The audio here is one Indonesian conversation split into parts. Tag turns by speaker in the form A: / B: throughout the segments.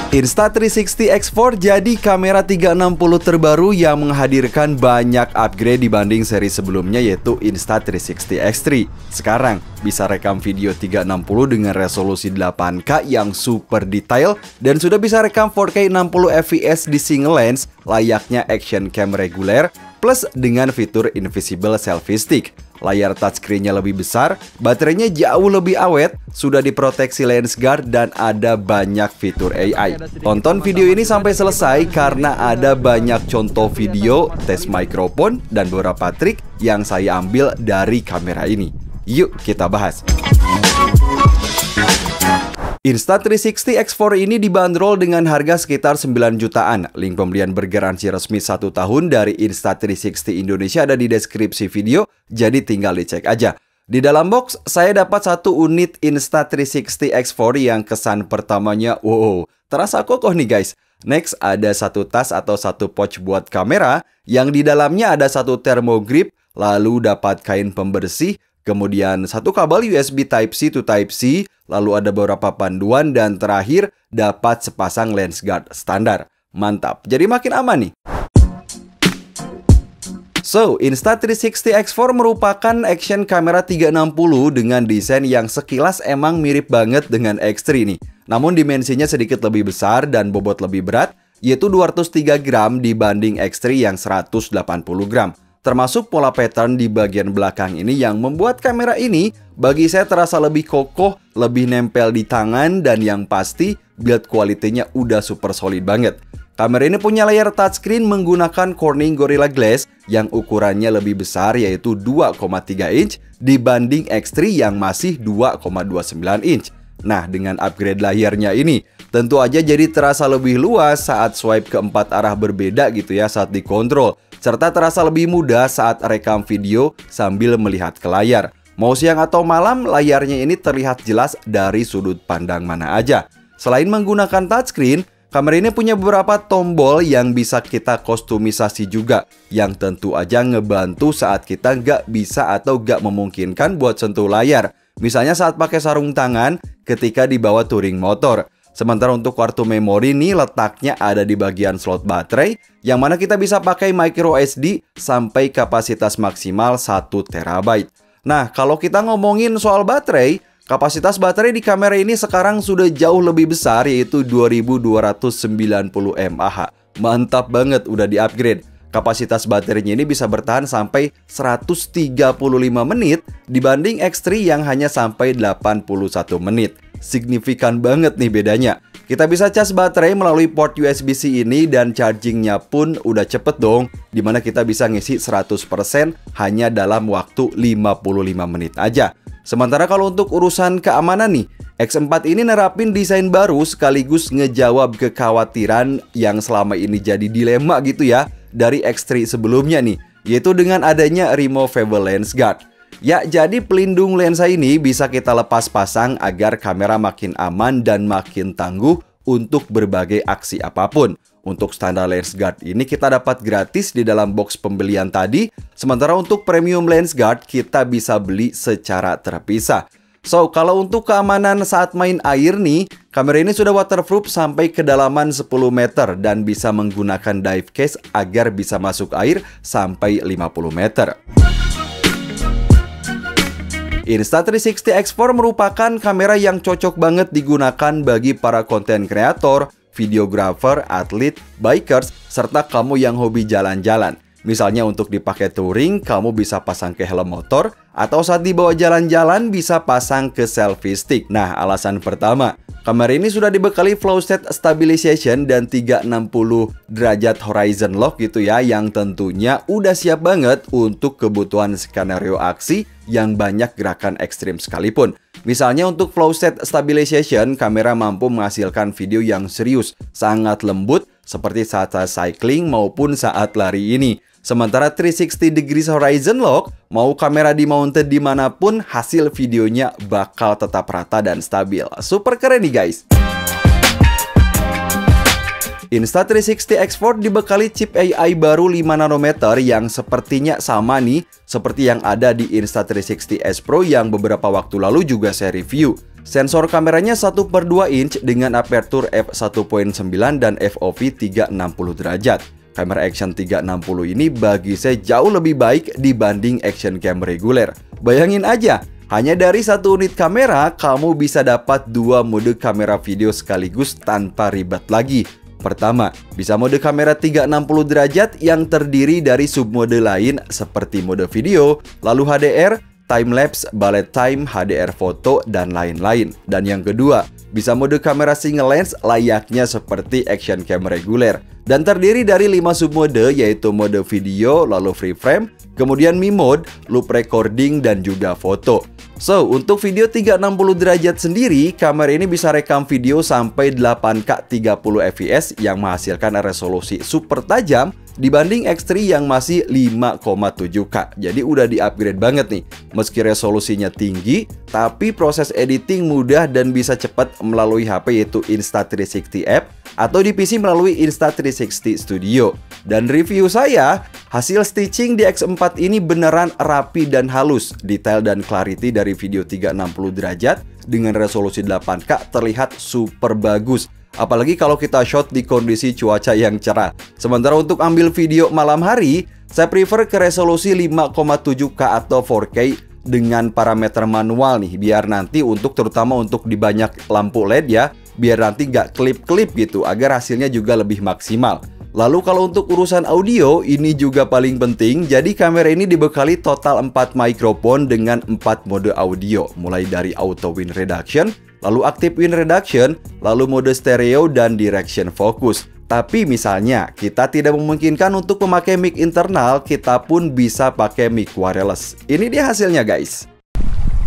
A: Insta360 X4 jadi kamera 360 terbaru yang menghadirkan banyak upgrade dibanding seri sebelumnya, yaitu Insta360 X3. Sekarang bisa rekam video 360 dengan resolusi 8K yang super detail dan sudah bisa rekam 4K 60 fps di single lens layaknya action cam reguler, plus dengan fitur invisible selfie stick. Layar touchscreen-nya lebih besar, baterainya jauh lebih awet, sudah diproteksi lens guard, dan ada banyak fitur AI. Tonton video ini sampai selesai karena ada banyak contoh video, tes mikrofon, dan beberapa trik yang saya ambil dari kamera ini. Yuk kita bahas. Insta360 X4 ini dibanderol dengan harga sekitar 9 jutaan. Link pembelian bergaransi resmi 1 tahun dari Insta360 Indonesia ada di deskripsi video, jadi tinggal dicek aja. Di dalam box, saya dapat satu unit Insta360 X4 yang kesan pertamanya, wow, terasa kokoh nih guys. Next, ada satu tas atau satu pouch buat kamera, yang di dalamnya ada satu thermogrip, lalu dapat kain pembersih, kemudian satu kabel USB Type-C to Type-C, lalu ada beberapa panduan, dan terakhir dapat sepasang lens guard standar. Mantap, jadi makin aman nih. So, Insta360 X4 merupakan action kamera 360 dengan desain yang sekilas emang mirip banget dengan X3 nih. Namun dimensinya sedikit lebih besar dan bobot lebih berat, yaitu 203 gram dibanding X3 yang 180 gram. Termasuk pola pattern di bagian belakang ini yang membuat kamera ini bagi saya terasa lebih kokoh, lebih nempel di tangan, dan yang pasti build quality-nya udah super solid banget. Kamera ini punya layar touchscreen menggunakan Corning Gorilla Glass yang ukurannya lebih besar, yaitu 2,3 inch dibanding X3 yang masih 2,29 inch. Nah, dengan upgrade layarnya ini, tentu aja jadi terasa lebih luas saat swipe ke 4 arah berbeda gitu ya saat dikontrol. Serta terasa lebih mudah saat rekam video sambil melihat ke layar. Mau siang atau malam, layarnya ini terlihat jelas dari sudut pandang mana aja. Selain menggunakan touchscreen, kamera ini punya beberapa tombol yang bisa kita kustomisasi juga, yang tentu aja ngebantu saat kita nggak bisa atau nggak memungkinkan buat sentuh layar. Misalnya saat pakai sarung tangan ketika dibawa touring motor. Sementara untuk kartu memori nih letaknya ada di bagian slot baterai, yang mana kita bisa pakai micro SD sampai kapasitas maksimal 1 TB. Nah, kalau kita ngomongin soal baterai, kapasitas baterai di kamera ini sekarang sudah jauh lebih besar, yaitu 2290 mAh. Mantap banget, udah di-upgrade. Kapasitas baterainya ini bisa bertahan sampai 135 menit dibanding X3 yang hanya sampai 81 menit. Signifikan banget nih bedanya. Kita bisa cas baterai melalui port USB-C ini dan chargingnya pun udah cepet dong, dimana kita bisa ngisi 100% hanya dalam waktu 55 menit aja. Sementara kalau untuk urusan keamanan nih, X4 ini nerapin desain baru sekaligus ngejawab kekhawatiran yang selama ini jadi dilema gitu ya dari X3 sebelumnya nih, yaitu dengan adanya removable lens guard. Ya, jadi pelindung lensa ini bisa kita lepas pasang agar kamera makin aman dan makin tangguh untuk berbagai aksi apapun. Untuk standar lens guard ini kita dapat gratis di dalam box pembelian tadi, sementara untuk premium lens guard kita bisa beli secara terpisah. So, kalau untuk keamanan saat main air nih, kamera ini sudah waterproof sampai kedalaman 10 meter dan bisa menggunakan dive case agar bisa masuk air sampai 50 meter. Insta360 X4 merupakan kamera yang cocok banget digunakan bagi para konten kreator, videographer, atlet, bikers, serta kamu yang hobi jalan-jalan. Misalnya untuk dipakai touring, kamu bisa pasang ke helm motor, atau saat dibawa jalan-jalan bisa pasang ke selfie stick. Nah, alasan pertama, kamera ini sudah dibekali flow state stabilization dan 360 derajat horizon lock gitu ya, yang tentunya udah siap banget untuk kebutuhan skenario aksi yang banyak gerakan ekstrim sekalipun. Misalnya untuk flow state stabilization, kamera mampu menghasilkan video yang serius, sangat lembut, seperti saat cycling maupun saat lari ini. Sementara 360 degrees horizon lock, mau kamera di-mounted dimanapun, hasil videonya bakal tetap rata dan stabil. Super keren nih guys. Insta360 X4 dibekali chip AI baru 5 nanometer yang sepertinya sama nih seperti yang ada di Insta360 S Pro yang beberapa waktu lalu juga saya review. Sensor kameranya 1/2 inch dengan aperture f1.9 dan FOV 360 derajat. Kamera action 360 ini bagi saya jauh lebih baik dibanding action cam reguler. Bayangin aja, hanya dari satu unit kamera, kamu bisa dapat 2 mode kamera video sekaligus tanpa ribet lagi. Pertama, bisa mode kamera 360 derajat yang terdiri dari submode lain seperti mode video, lalu HDR, time-lapse, bullet time, HDR foto, dan lain-lain. Dan yang kedua, bisa mode kamera single lens layaknya seperti action cam reguler. Dan terdiri dari 5 submode yaitu mode video, lalu free frame, kemudian me mode, loop recording, dan juga foto. So, untuk video 360 derajat sendiri, kamera ini bisa rekam video sampai 8K 30 fps yang menghasilkan resolusi super tajam dibanding X3 yang masih 5,7K. Jadi udah di-upgrade banget nih. Meski resolusinya tinggi, tapi proses editing mudah dan bisa cepat melalui HP yaitu Insta360 app atau di PC melalui Insta360 Studio. Dan review saya, hasil stitching di X4 ini beneran rapi dan halus. Detail dan clarity dari video 360 derajat dengan resolusi 8K terlihat super bagus. Apalagi kalau kita shot di kondisi cuaca yang cerah. Sementara untuk ambil video malam hari, saya prefer ke resolusi 5,7K atau 4K dengan parameter manual nih, biar nanti terutama untuk di banyak lampu LED ya, biar nanti nggak klip-klip gitu, agar hasilnya juga lebih maksimal. Lalu kalau untuk urusan audio, ini juga paling penting. Jadi kamera ini dibekali total 4 mikrofon dengan 4 mode audio, mulai dari auto wind reduction, lalu active wind reduction, lalu mode stereo dan direction focus. Tapi misalnya kita tidak memungkinkan untuk memakai mic internal, kita pun bisa pakai mic wireless. Ini dia hasilnya guys.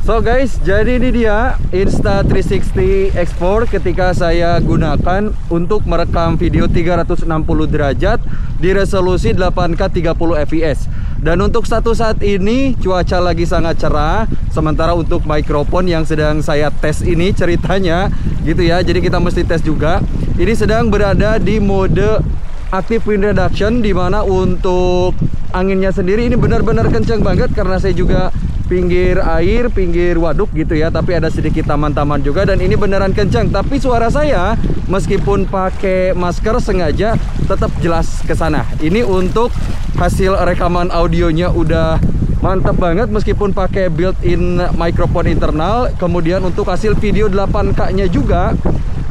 A: So guys, jadi ini dia Insta360 X4 ketika saya gunakan untuk merekam video 360 derajat di resolusi 8K 30 fps. Dan untuk saat ini cuaca lagi sangat cerah. Sementara untuk mikrofon yang sedang saya tes ini ceritanya gitu ya, jadi kita mesti tes juga. Ini sedang berada di mode active wind reduction, dimana untuk anginnya sendiri ini benar-benar kencang banget karena saya juga pinggir air, pinggir waduk gitu ya, tapi ada sedikit taman-taman juga dan ini beneran kencang. Tapi suara saya meskipun pakai masker sengaja tetap jelas ke sana. Ini untuk hasil rekaman audionya udah mantap banget meskipun pakai built-in microphone internal. Kemudian untuk hasil video 8K-nya juga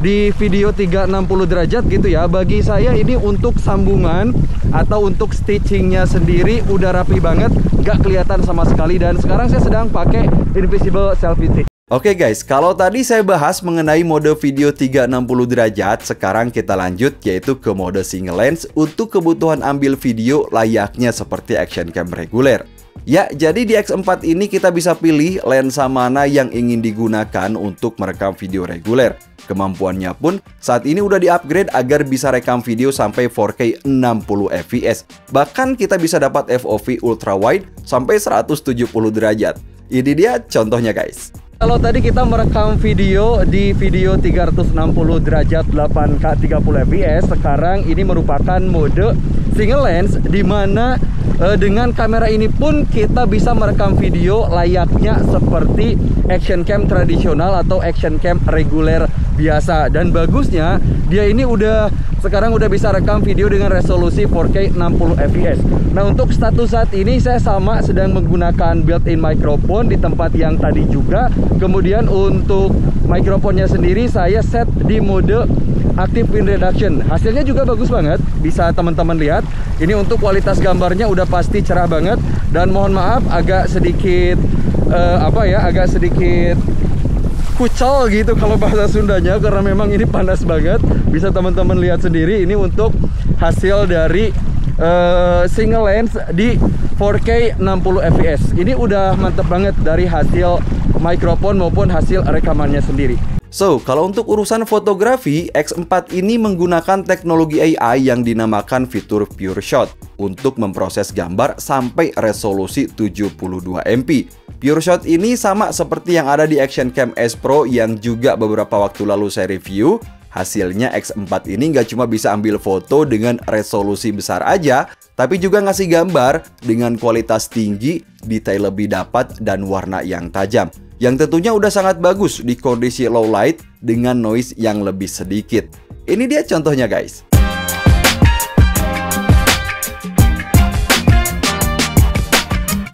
A: di video 360 derajat gitu ya. Bagi saya ini untuk sambungan atau untuk stitchingnya sendiri udah rapi banget, nggak kelihatan sama sekali. Dan sekarang saya sedang pakai invisible selfie stick. Oke guys, kalau tadi saya bahas mengenai mode video 360 derajat, sekarang kita lanjut yaitu ke mode single lens untuk kebutuhan ambil video layaknya seperti action cam reguler. Ya, jadi di X4 ini kita bisa pilih lensa mana yang ingin digunakan untuk merekam video reguler. Kemampuannya pun saat ini udah di-upgrade agar bisa rekam video sampai 4K 60 fps. Bahkan kita bisa dapat FOV ultra wide sampai 170 derajat. Ini dia contohnya guys. Kalau tadi kita merekam video di video 360 derajat 8K 30 fps, sekarang ini merupakan mode single lens di mana dengan kamera ini pun kita bisa merekam video layaknya seperti action cam tradisional atau action cam reguler biasa. Dan bagusnya dia ini sekarang udah bisa rekam video dengan resolusi 4K 60 fps. Nah, untuk status saat ini saya sama sedang menggunakan built-in microphone di tempat yang tadi juga. Kemudian untuk mikrofonnya sendiri saya set di mode active wind reduction. Hasilnya juga bagus banget, bisa teman-teman lihat. Ini untuk kualitas gambarnya udah pasti cerah banget. Dan mohon maaf agak sedikit agak sedikit kucel gitu kalau bahasa Sundanya, karena memang ini panas banget. Bisa teman-teman lihat sendiri, ini untuk hasil dari single lens di 4K 60 fps. Ini udah mantep banget dari hasil mikrofon maupun hasil rekamannya sendiri. So, kalau untuk urusan fotografi, X4 ini menggunakan teknologi AI yang dinamakan fitur Pure Shot untuk memproses gambar sampai resolusi 72 MP. Pure Shot ini sama seperti yang ada di Action Cam S Pro yang juga beberapa waktu lalu saya review. Hasilnya X4 ini nggak cuma bisa ambil foto dengan resolusi besar aja, tapi juga ngasih gambar dengan kualitas tinggi, detail lebih dapat, dan warna yang tajam. yang tentunya udah sangat bagus di kondisi low light dengan noise yang lebih sedikit. Ini dia contohnya guys.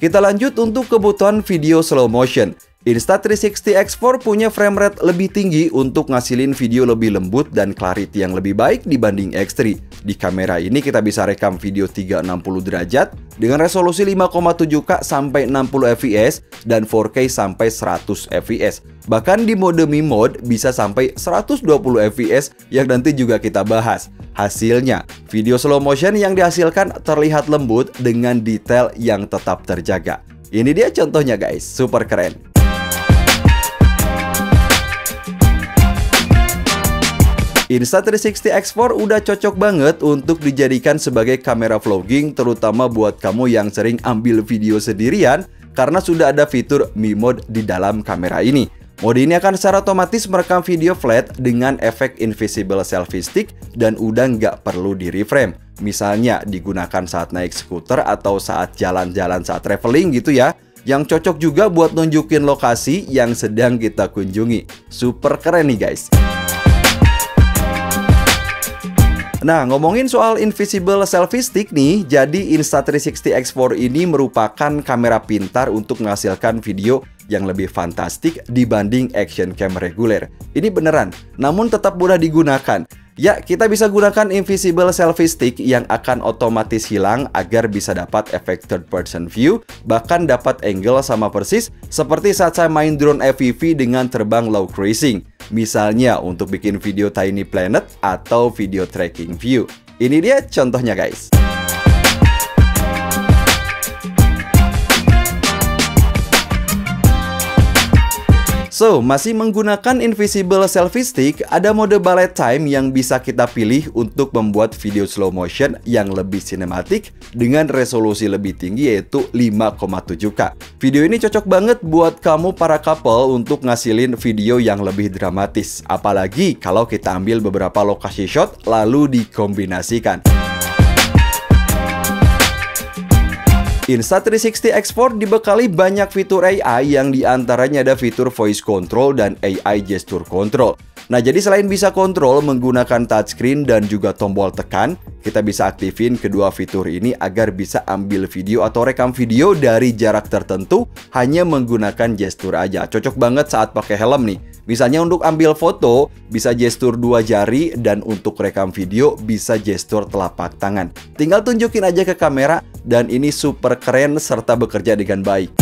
A: Kita lanjut untuk kebutuhan video slow motion. Insta360 X4 punya frame rate lebih tinggi untuk ngasilin video lebih lembut dan clarity yang lebih baik dibanding X3. Di kamera ini kita bisa rekam video 360 derajat dengan resolusi 5,7K sampai 60 fps dan 4K sampai 100 fps. Bahkan di mode Mi Mode bisa sampai 120 fps yang nanti juga kita bahas. Hasilnya, video slow motion yang dihasilkan terlihat lembut dengan detail yang tetap terjaga. Ini dia contohnya guys, super keren. Insta360 X4 udah cocok banget untuk dijadikan sebagai kamera vlogging, terutama buat kamu yang sering ambil video sendirian karena sudah ada fitur Mi Mode di dalam kamera ini. Mode ini akan secara otomatis merekam video flat dengan efek invisible selfie stick dan udah nggak perlu di reframe. Misalnya digunakan saat naik skuter atau saat jalan-jalan saat traveling gitu ya. Yang cocok juga buat nunjukin lokasi yang sedang kita kunjungi. Super keren nih guys. Nah, ngomongin soal invisible selfie stick nih, jadi Insta360 X4 ini merupakan kamera pintar untuk menghasilkan video yang lebih fantastik dibanding action cam reguler. Ini beneran, namun tetap mudah digunakan. Ya, kita bisa gunakan invisible selfie stick yang akan otomatis hilang agar bisa dapat efek third person view, bahkan dapat angle sama persis seperti saat saya main drone FPV dengan terbang low cruising. Misalnya untuk bikin video tiny planet atau video tracking view. Ini dia contohnya guys. So, masih menggunakan invisible selfie stick, ada mode bullet time yang bisa kita pilih untuk membuat video slow motion yang lebih sinematik dengan resolusi lebih tinggi yaitu 5,7K. Video ini cocok banget buat kamu para couple untuk ngasilin video yang lebih dramatis. Apalagi kalau kita ambil beberapa lokasi shot lalu dikombinasikan. Insta360 X4 dibekali banyak fitur AI yang diantaranya ada fitur voice control dan AI gesture control. Nah, jadi selain bisa kontrol menggunakan touchscreen dan juga tombol tekan, kita bisa aktifin kedua fitur ini agar bisa ambil video atau rekam video dari jarak tertentu hanya menggunakan gestur aja. Cocok banget saat pakai helm nih. Misalnya untuk ambil foto, bisa gestur 2 jari dan untuk rekam video bisa gestur telapak tangan. Tinggal tunjukin aja ke kamera dan ini super keren serta bekerja dengan baik.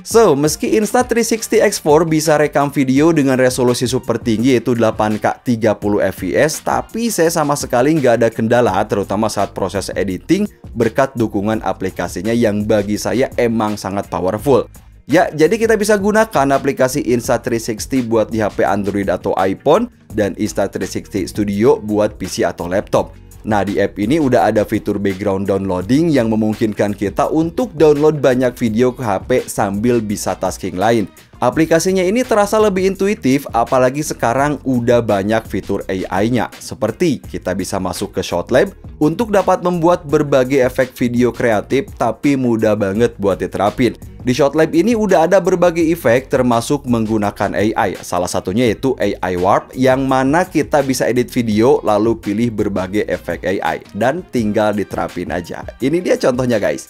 A: So, meski Insta360 X4 bisa rekam video dengan resolusi super tinggi yaitu 8K 30 fps, tapi saya sama sekali nggak ada kendala terutama saat proses editing berkat dukungan aplikasinya yang bagi saya emang sangat powerful. Ya, jadi kita bisa gunakan aplikasi Insta360 buat di HP Android atau iPhone dan Insta360 Studio buat PC atau laptop. Nah, di app ini udah ada fitur background downloading yang memungkinkan kita untuk download banyak video ke HP sambil bisa tasking lain. Aplikasinya ini terasa lebih intuitif, apalagi sekarang udah banyak fitur AI-nya. Seperti kita bisa masuk ke ShotLab untuk dapat membuat berbagai efek video kreatif, tapi mudah banget buat diterapin. Di ShotLab ini udah ada berbagai efek termasuk menggunakan AI. Salah satunya yaitu AI Warp yang mana kita bisa edit video lalu pilih berbagai efek AI dan tinggal diterapin aja. Ini dia contohnya guys.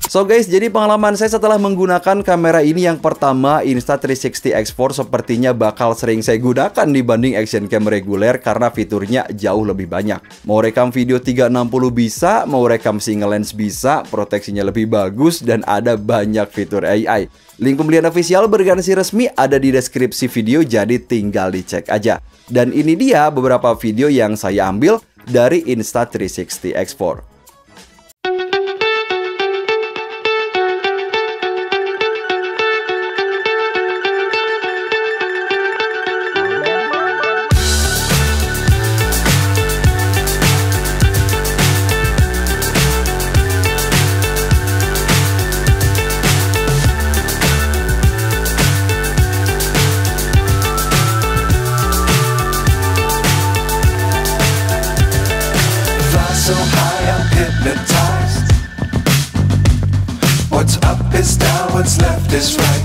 A: So guys, jadi pengalaman saya setelah menggunakan kamera ini yang pertama, Insta360 X4 sepertinya bakal sering saya gunakan dibanding action cam reguler karena fiturnya jauh lebih banyak. Mau rekam video 360 bisa, mau rekam single lens bisa, proteksinya lebih bagus, dan ada banyak fitur AI. Link pembelian official bergaransi resmi ada di deskripsi video, jadi tinggal dicek aja. Dan ini dia beberapa video yang saya ambil dari Insta360 X4.
B: What's up is down, what's left is right.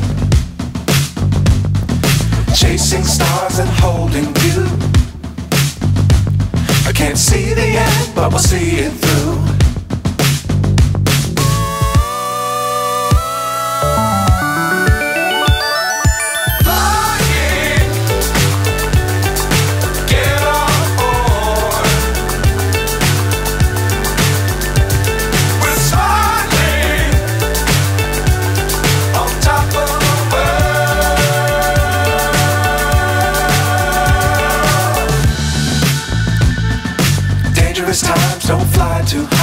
B: Chasing stars and holding you. I can't see the end, but we'll see it through. Times don't fly too high.